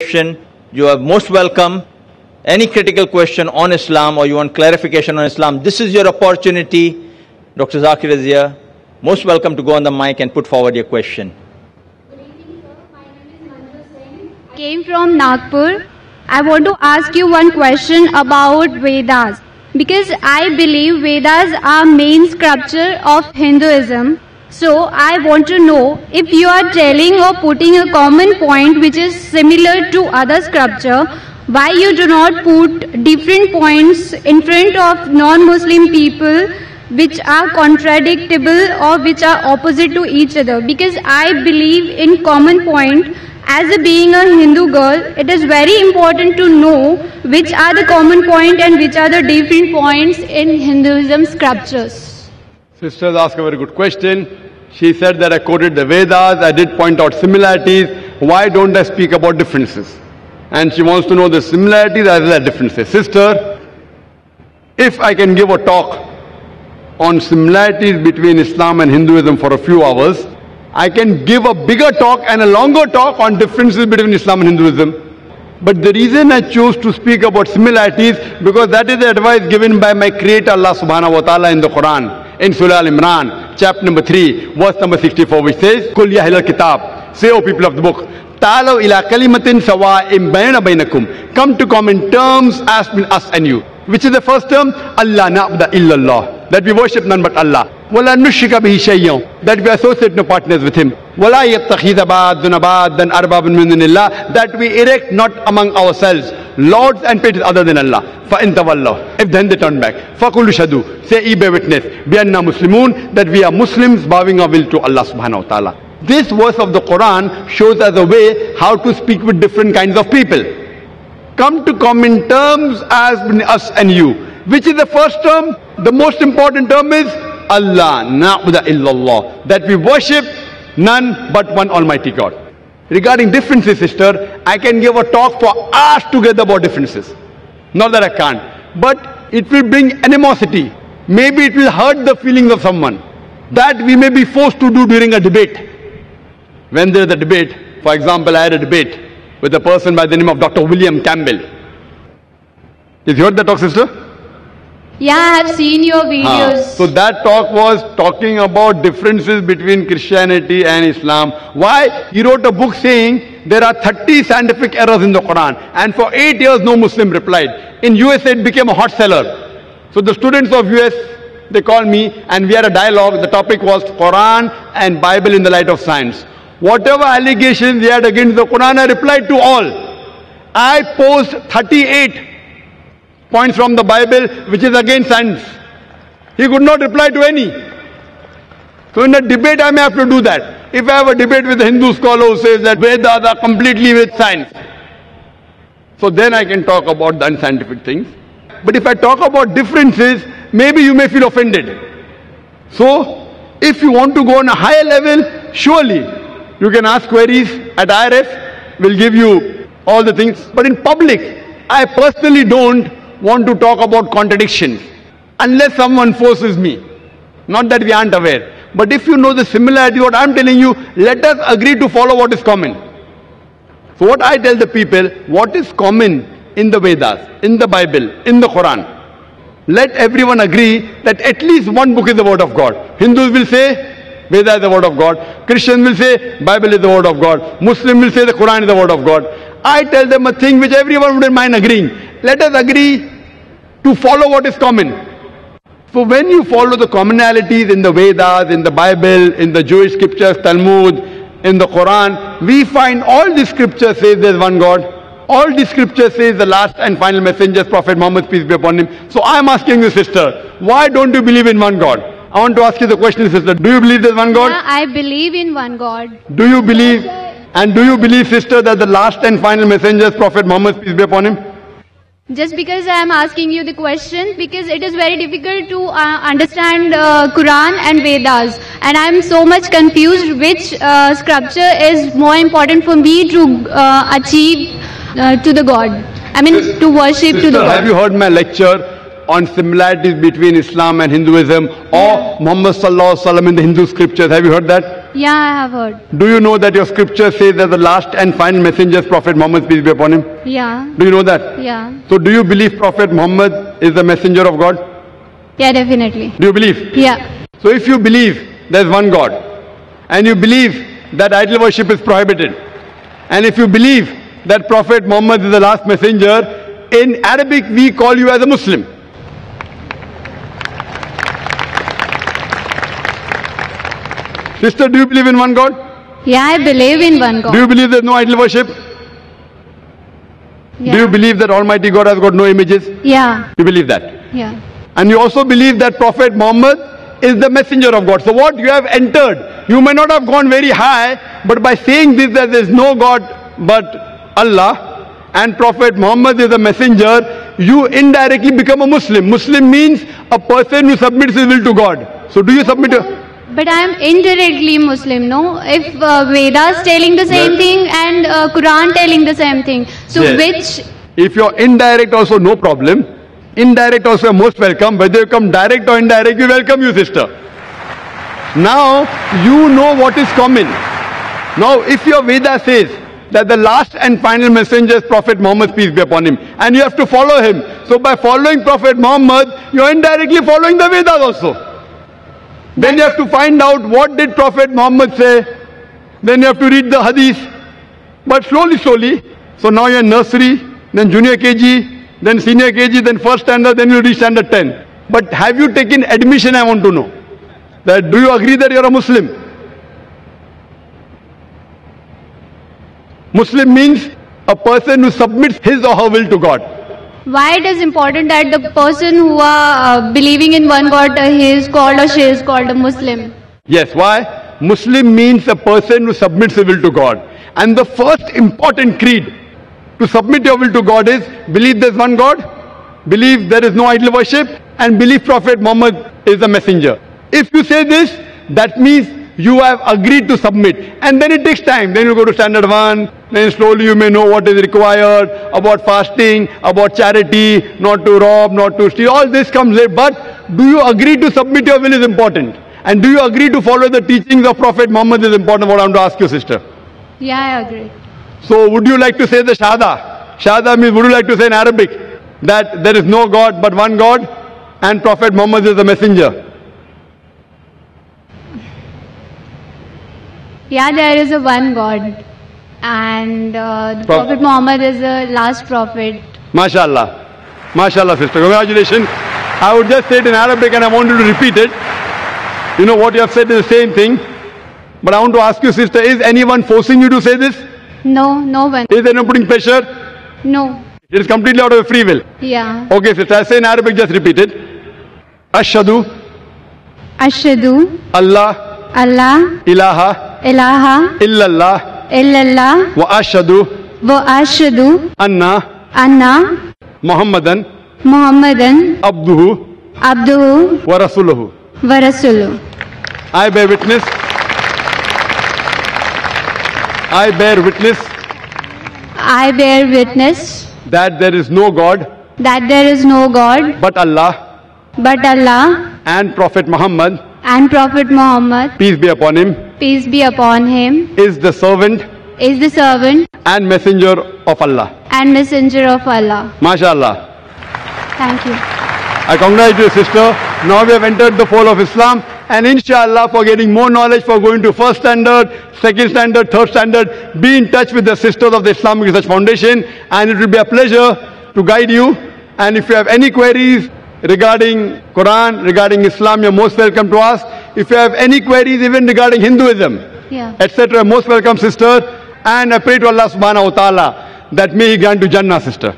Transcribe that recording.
question, you are most welcome. Any critical question on Islam or you want clarification on Islam, this is your opportunity. Dr. Zakir is here. Most welcome to go on the mic and put forward your question. Good evening, sir. My name is Manju Singh. I came from Nagpur. I want to ask you one question about Vedas. Because I believe Vedas are main scripture of Hinduism. So I want to know if you are telling or putting a common point which is similar to other scripture, why you do not put different points in front of non-Muslim people which are contradictable or which are opposite to each other? Because I believe in common point. As a being a Hindu girl, it is very important to know which are the common point and which are the different points in Hinduism scriptures. Sisters ask a very good question. She said that I quoted the Vedas, I did point out similarities. Why don't I speak about differences? And she wants to know the similarities as well as differences. Sister, if I can give a talk on similarities between Islam and Hinduism for a few hours, I can give a bigger talk and a longer talk on differences between Islam and Hinduism. But the reason I chose to speak about similarities, because that is the advice given by my Creator Allah subhanahu wa ta'ala in the Quran, in Surah Al-Imran, chapter number 3, verse number 64, which says, Kul ya ahlal kitab, say, O people of the book, ta'alaw ila kalimatin sawa'im bayna baynakum, come to common terms as between us and you. Which is the first term? Allah na'budu illallah, that we worship none but Allah. Wala nushrika bihi shay'an, that we associate no partners with Him. Wala yattakhidha ba'duna ba'dan arbabun min dunillah, that we erect not among ourselves lords and patrons other than Allah. Fa in tawallaw, if then they turn back, faqulu shahadu, say ye bear witness, bi anna muslimun, that we are Muslims bowing our will to Allah subhanahu wa ta'ala. This verse of the Quran shows us a way how to speak with different kinds of people. Come to common terms as between us and you. Which is the first term? The most important term is Allah na'budu illallah, that we worship none but one Almighty God. Regarding differences, sister, I can give a talk for hours together about differences. Not that I can't, but it will bring animosity. Maybe it will hurt the feelings of someone. That we may be forced to do during a debate. When there is a debate, for example, I had a debate with a person by the name of Dr. William Campbell. Have you heard that talk, sister? Yeah, I have seen your videos. So that talk was talking about differences between Christianity and Islam. Why? He wrote a book saying there are 30 scientific errors in the Quran. And for 8 years, no Muslim replied. In USA, it became a hot seller. So the students of US, they called me and we had a dialogue. The topic was Quran and Bible in the light of science. Whatever allegations they had against the Quran, I replied to all. I posed 38 points from the Bible which is against science. He could not reply to any. So in a debate I may have to do that. If I have a debate with a Hindu scholar who says that Vedas are completely with science, so then I can talk about the unscientific things. But if I talk about differences, maybe you may feel offended. So if you want to go on a higher level, surely you can ask queries at IRF, we'll give you all the things. But in public, I personally don't want to talk about contradictions unless someone forces me. Not that we aren't aware. But if you know the similarity, what I'm telling you, let us agree to follow what is common. So what I tell the people, what is common in the Vedas, in the Bible, in the Quran, let everyone agree that at least one book is the word of God. Hindus will say Veda is the word of God. Christians will say Bible is the word of God. Muslim will say the Quran is the word of God. I tell them a thing which everyone wouldn't mind agreeing. Let us agree to follow what is common. So when you follow the commonalities in the Vedas, in the Bible, in the Jewish scriptures, Talmud, in the Quran, we find all the scriptures says there is one God. All the scriptures says the last and final messenger, Prophet Muhammad, peace be upon him. So I am asking you, sister, why don't you believe in one God? I want to ask you the question, sister. Do you believe there is one God? Yeah, I believe in one God. Do you believe, and do you believe, sister, that the last and final messenger is Prophet Muhammad, peace be upon him? Just because I am asking you the question, because it is very difficult to understand Quran and Vedas, and I am so much confused which scripture is more important for me to achieve to the God. I mean, to worship sister, to the God. Have you heard my lecture on similarities between Islam and Hinduism, or Muhammad Sallallahu Alaihi Wasallam in the Hindu scriptures? Have you heard that? Yeah, I have heard. Do you know that your scripture says that the last and final messenger is Prophet Muhammad, peace be upon him? Yeah. Do you know that? Yeah. So do you believe Prophet Muhammad is the messenger of God? Yeah, definitely. Do you believe? Yeah. So if you believe there is one God, and you believe that idol worship is prohibited, and if you believe that Prophet Muhammad is the last messenger, in Arabic we call you as a Muslim. Sister, do you believe in one God? Yeah, I believe in one God. Do you believe there is no idol worship? Yeah. Do you believe that Almighty God has got no images? Yeah. You believe that? Yeah. And you also believe that Prophet Muhammad is the messenger of God. So what you have entered, you may not have gone very high, but by saying this that there is no God but Allah and Prophet Muhammad is the messenger, you indirectly become a Muslim. Muslim means a person who submits his will to God. So do you submit your... But I am indirectly Muslim, no? If Vedas telling the same thing and Quran telling the same thing. So Yes. which... If you're indirect also, no problem. Indirect also, you're most welcome. Whether you come direct or indirect, we welcome you, sister. Now, you know what is common. Now, if your Veda says that the last and final messenger is Prophet Muhammad, peace be upon him, and you have to follow him. So by following Prophet Muhammad, you're indirectly following the Vedas also. Then you have to find out what did Prophet Muhammad say. Then you have to read the hadith. But slowly, slowly. So now you're in nursery, then junior KG, then senior KG, then first standard, then you reach standard 10. But have you taken admission, I want to know. That do you agree that you're a Muslim? Muslim means a person who submits his or her will to God. Why it is important that the person who are believing in one God, he is called or she is called a Muslim? Yes, why? Muslim means a person who submits his will to God. And the first important creed to submit your will to God is believe there is one God, believe there is no idol worship, and believe Prophet Muhammad is the messenger. If you say this, that means you have agreed to submit. And then it takes time. Then you go to standard 1, then slowly you may know what is required about fasting, about charity, not to rob, not to steal. All this comes later. But do you agree to submit your will is important. And do you agree to follow the teachings of Prophet Muhammad is important. What I want to ask you, sister. Yeah, I agree. So would you like to say the Shahada? Shahada means would you like to say in Arabic that there is no God but one God and Prophet Muhammad is the messenger? Yeah, there is a one God. And the Prophet Muhammad is the last prophet. MashaAllah. MashaAllah, sister. Congratulations. I would just say it in Arabic and I want you to repeat it. You know what you have said is the same thing. But I want to ask you, sister, is anyone forcing you to say this? No, no one. Is anyone putting pressure? No. It is completely out of your free will. Yeah. Okay, sister. I say in Arabic, just repeat it. Ashhadu Ashhadu Allah Allah ilaha ilaha illallah illallah wa ashhadu wa ashhadu anna anna Muhammadan Muhammadan abduhu abduhu wa rasuluhu. wa rasuluhu. I bear witness. I bear witness I bear witness that there is no God that there is no God but Allah but Allah and Prophet Muhammad, and Prophet Muhammad, peace be upon him, peace be upon him, is the servant is the servant and messenger of Allah. and messenger of Allah. MashaAllah. Thank you. I congratulate you, sister. Now we have entered the fold of Islam, and inshallah, for getting more knowledge, for going to first standard, second standard, third standard, be in touch with the sisters of the Islamic Research Foundation, and it will be a pleasure to guide you. And if you have any queries regarding Quran, regarding Islam, you're most welcome to ask. If you have any queries even regarding Hinduism, Yeah. etc., most welcome, sister. And I pray to Allah subhanahu wa ta'ala that may He grant you Jannah, sister.